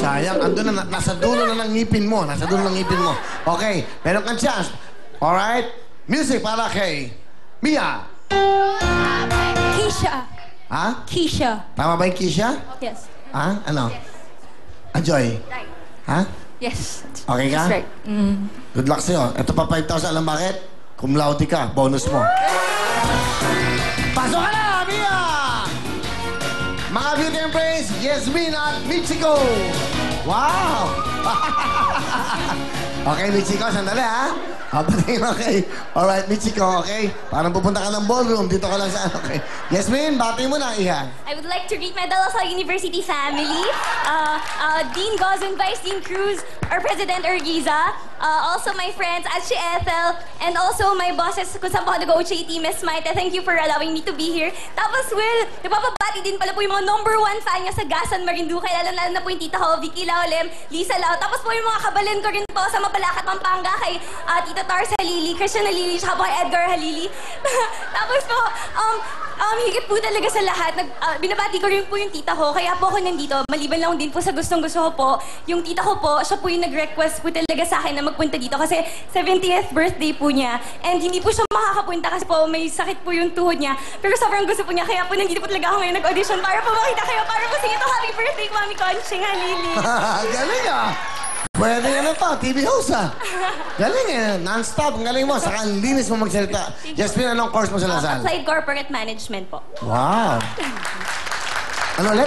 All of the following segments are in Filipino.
sayang. Andun na, nasa dulo na ng ngipin mo. Nasa dulo ng ngipin mo. Okay, meron kang chance. Alright? Music para kay Mia. Keisha. Ha? Keisha. Tama ba yung Keisha? Yes. Ha? Ano? Joy? Right. Ha? Yes. Okay ka? That's right. Mm. Good luck sa'yo. Ito pa 5,000. Alam bakit? Cum laude ka. Bonus mo. Pasok ka na, Mia! Mga beauty and praise, Yasmin at Michiko. Wow! Okay, Michiko, sandali ha. Okay. Alright, Michiko, okay? Parang pupunta ka ng ballroom. Dito ka lang sa okay. Yasmin, bati mo na, Iha. I would like to greet my De La Salle University family, Dean Gozin, Vice Dean Cruz, our President Urgiza, also my friends, Ashley Ethel, and also my bosses kung saan po ako nag-OJT, Miss Maite. Thank you for allowing me to be here. Tapos, Will, nagpapabati din pala po yung mga #1 fan niya sa Gasan, Marinduque, lalo na po yung tita ko, Vicky Laolem, Lisa Lau. Tapos po yung mga kabalin ko rin po sa Mapalacat, Pampanga, kay Tita Tars Halili, Christian Halili, tsaka po kay Edgar Halili. Tapos po, higit po talaga sa lahat, binabati ko rin po yung tita ko, kaya po ako nandito. Maliban lang din po sa gustong-gusto ko po, yung tita ko po, siya po yung nag-request po talaga sa akin na magpunta dito kasi 70th birthday po niya. And hindi po siya makakapunta kasi po may sakit po yung tuhod niya. Pero sobrang gusto po niya, kaya po nandito po talaga ako ngayon nag-audition para po makita kayo, para po singin ito, happy birthday, Mami Conching Halili. Galing ah! Pwede nga na to, TV host ah. Galing eh, non-stop. Galing mo, saka ang linis mo magsalita. Yasmin, anong course mo sa Lasal? Applied Corporate Management po. Wow. Ano ulit?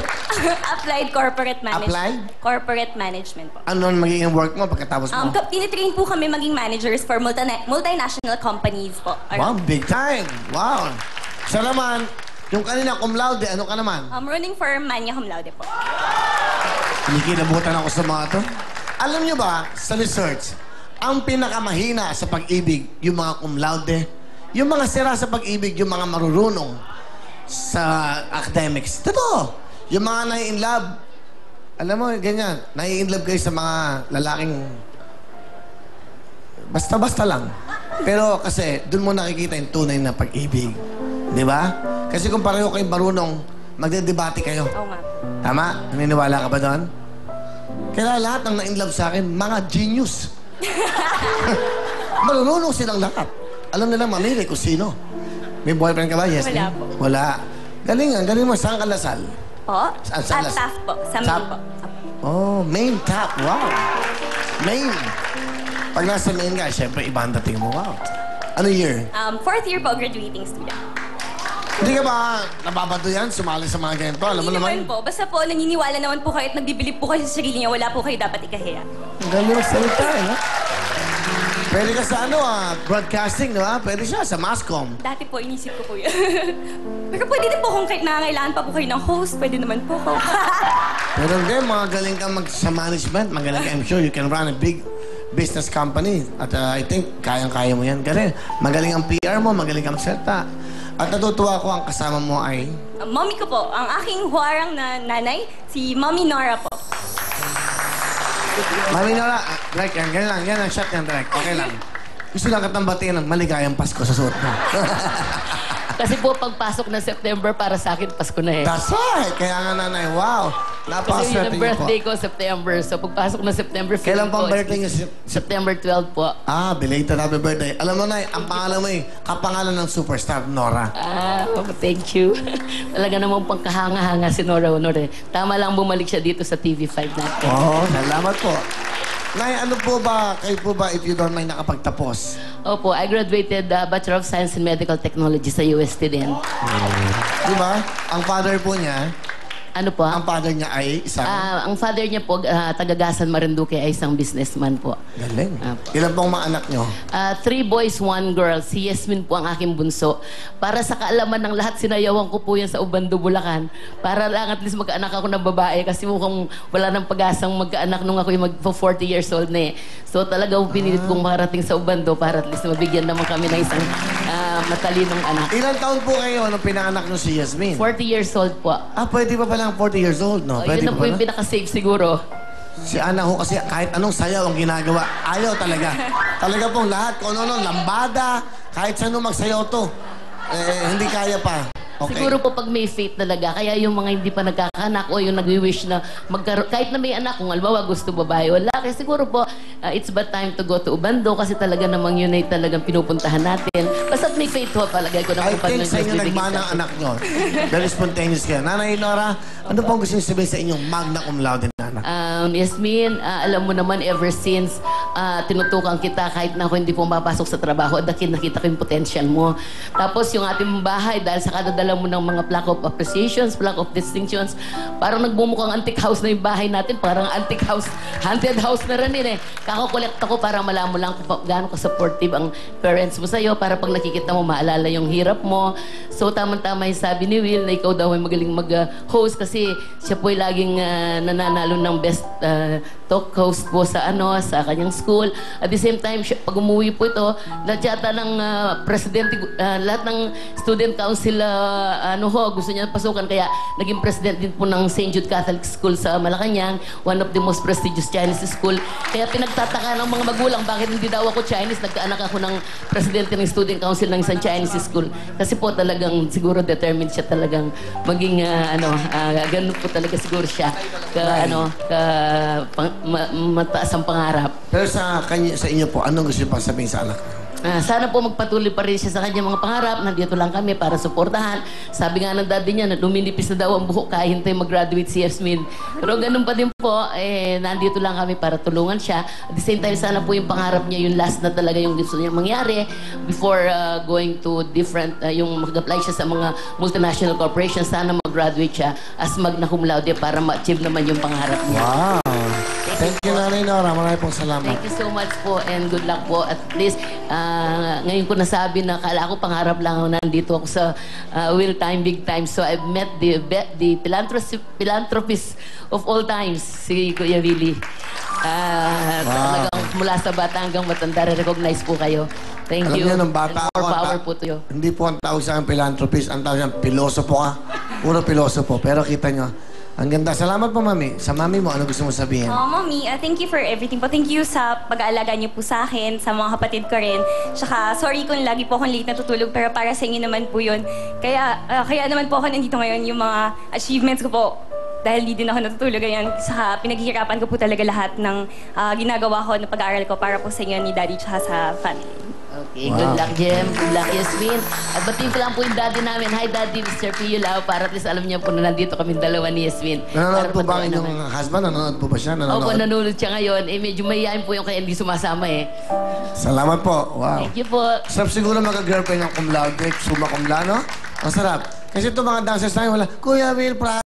Applied Corporate Management. Applied? Corporate Management po. Ano magiging work mo pagkatapos mo? Tinitrain po kami maging managers for multinational companies po. Wow, big time. Wow. Siya naman, yung kanina cum laude, ano ka naman? Running for magna cum laude po. Kinikilabutan ako sa mga to. Alam niyo ba, sa research, ang pinakamahina sa pag-ibig, yung mga cum laude, yung mga sira sa pag-ibig, yung mga marurunong sa academics. Totoo. Yung mga nai-inlove, alam mo, ganyan, nai-inlove kayo sa mga lalaking basta-basta lang. Pero kasi, dun mo nakikita yung tunay na pag-ibig. Di ba? Kasi kung pareho kayong marunong, magdedebate kayo. Oo nga. Tama? Naniniwala ka ba doon? Kaya lahat ng na-inlove sa akin, mga genius. Marunong silang lahat. Alam nilang mamili kung sino. May boyfriend ka ba? Yes. Wala po. Wala. Galing mo. Saan ka Lasal? Po? Saan At TAF po. Sa Maine po. Oh, Maine TAF. Wow. Maine. Pag nasa Maine ka, syempre iba ang dating mo. Wow. Ano year? 4th year po, graduating student. Hindi ka ba nababado yan? Sumali sa mga ganito? Alam mo Hindi naman? naman po. Basta po, naniniwala naman po kayo at nagbibilib po kayo sa sarili niya, wala po kayo dapat ikahiya. Ang galing magsalita, eh. No? Pwede ka sa broadcasting, di ba? Pwede siya sa Mascom. Dati po, inisip ko po yun. Pero pwede din po kung kahit nangangailangan pa po kayo ng host, pwede naman po ko. Pero hindi, magaling ka sa management. Magaling ka, I'm sure you can run a big business company. At I think, kayang-kaya mo yan. Galing. Magaling ang PR mo, magaling ka magsalita. At natutuwa ko ang kasama mo ay... Mommy ko po, ang aking huwarang na nanay, si Mommy Nora po. Mami Nora, Drake, yan lang. Yan ang shot yan, Drake. Okay lang. Gusto lang katang batiin ng maligayang Pasko sa suot mo. Kasi po, pagpasok ng September, para sa akin, Pasko na eh. That's right. Kaya nga, nanay, wow. Kasi yun Napakaswerte ang niyo po. birthday ko, September. So, pagpasok ng September, Kailan pang feeling ko, birthday niyo? September 12 po. Belated happy birthday. Alam mo, Nay, ang pangalan mo kapangalan ng superstar, Nora. Thank you. Talaga namang pangkahanga-hanga si Nora Honor eh. Tama lang bumalik siya dito sa TV5 natin. Salamat po. Nay, ano po ba, kayo po ba, if you don't mind, nakapagtapos? Opo, I graduated Bachelor of Science in Medical Technology sa UST din. Di ba? Ang father po niya, Ano po? ang father niya ay isang... Ang father niya po, taga-Gasan Marinduque, ay isang businessman po. Galing. Ilan pong mga anak niyo? 3 boys, 1 girl. Si Yasmin po ang aking bunso. Para sa kaalaman ng lahat, sinayawan ko po yan sa Ubando, Bulacan. Para lang at least magkaanak ako ng babae kasi mukhang wala nang pag-asang magkaanak nung ako yung mag-40 years old na eh. So talaga pinilit kong makarating sa Ubando para at least mabigyan naman kami ng isang matalinong anak. Ilang taon po kayo nung pinanganak niyo si Yasmin? 40 years old po. Pwede pa palang 40 years old, no? Pwede Yun na pa po yung pala? pinaka-safe siguro. Si Ana ho kasi kahit anong sayaw ang ginagawa, ayaw talaga. Talaga pong lahat, kung ano, lambada, kahit saan magsayaw to, hindi kaya pa. Okay. Siguro po pag may faith talaga, kaya yung mga hindi pa nagkakanak o yung nag-wish na magkaroon, kahit na may anak, kung albawa gusto babae o lalaki, siguro po, it's about time to go to Ubando kasi talaga namang yun ay talagang pinupuntahan natin. Basta't may faith ho, palagay ko na I think sa inyo nagmana ang anak nyo. Very spontaneous kayo. Nanay Nora, ano pong gusto niyo sabihin sa inyong magna cum laude na anak? Yasmin, alam mo naman ever since tinutukan kita kahit na ako hindi pumapasok sa trabaho, nakita ko yung potential mo. Tapos yung ating bahay, dahil sa kadadala mo ng mga plaque of appreciations, plaque of distinctions, parang nagbumukhang antique house na yung bahay natin, parang antique house, haunted house na rin eh. Kakokolekt ako para malaman mo lang kung gaano ka-supportive ang parents mo sa'yo, para pag nakikita mo, maalala yung hirap mo. So, tamang-tama yung sabi ni Will na ikaw daw ay magaling mag-host kasi siya po ay laging nananalo ng best talk host po sa sa kanyang school. At the same time, pag umuwi po ito, lahat yata ng presidente, lahat ng student council gusto niya pasukan, kaya naging president din po ng St. Jude Catholic School sa Malacanang, one of the most prestigious Chinese school. Kaya pinagtataka ng mga magulang bakit hindi daw ako Chinese, nagkaanak ako ng presidente ng student council ng isang Chinese school. Kasi po talagang siguro determined siya talagang maging ganun po talaga siguro siya mataas ang pangarap. Pero sa inyo po, anong gusto niyo pa sabihin sa anak? Sana po magpatuloy pa rin siya sa kanyang mga pangarap. Nandito lang kami para suportahan. Sabi nga ng daddy niya na luminipis na daw ang buhok kaya hintay mag-graduate si Yasmin. Pero ganun pa din po, nandito lang kami para tulungan siya. At the same time, sana po yung pangarap niya, yung last na talaga yung gusto niya mangyari before going to different, yung mag-apply siya sa mga multinational corporations, sana mag-graduate siya as magna cum laude para ma-achieve naman yung pangarap niya. Wow! Thank you, Nanay Nora. Maraming pong salamat. Thank you so much po and good luck po. At least, ngayon ko nasabi na kala ko pangarap lang ako nandito ako sa Will Time, Big Time. So I've met the philanthropist of all times, si Kuya Willie. Talagang mula sa bata hanggang matanda, recognize po kayo. Thank Alam you. niyo, nung bata and more ako, power po to you. hindi po ang tawag sa akin philanthropist, ang tawag sa akin pilosopo ka. Puro pilosopo. Pero kita nyo, ang ganda. Salamat po, Mami. Sa Mami mo, ano gusto mo sabihin? Mommy, thank you for everything po. Thank you sa pag-aalaga niyo po sa akin, sa mga kapatid ko rin. Tsaka, sorry kung lagi po akong late natutulog, pero para sa inyo naman po yun. Kaya naman po ako nandito ngayon, yung mga achievements ko po. Dahil di din ako natutulog ngayon, saka pinaghihirapan ko po talaga lahat ng ginagawa ko na pag-aaral ko para po sa inyo ni Daddy tsaka sa family. Okay, good luck, Jem. Good luck, Yasmin. At batiin ko lang po yung daddy namin. Hi, Daddy, Mr. Pio Lao. Para at least alam niya po na nandito kami dalawa ni Yasmin. Nanonood po ba Para ang inyong husband? Nanonood po ba siya? Opo, nanonood siya ngayon. Medyo mayayain po yung kaya hindi sumasama eh. Salamat po. Wow. Thank you po. Sarap siguro magka-girlfriend ng cum laude, summa cum laude, no? Ang sarap. Kasi itong mga dancers tayo, wala, Kuya Will,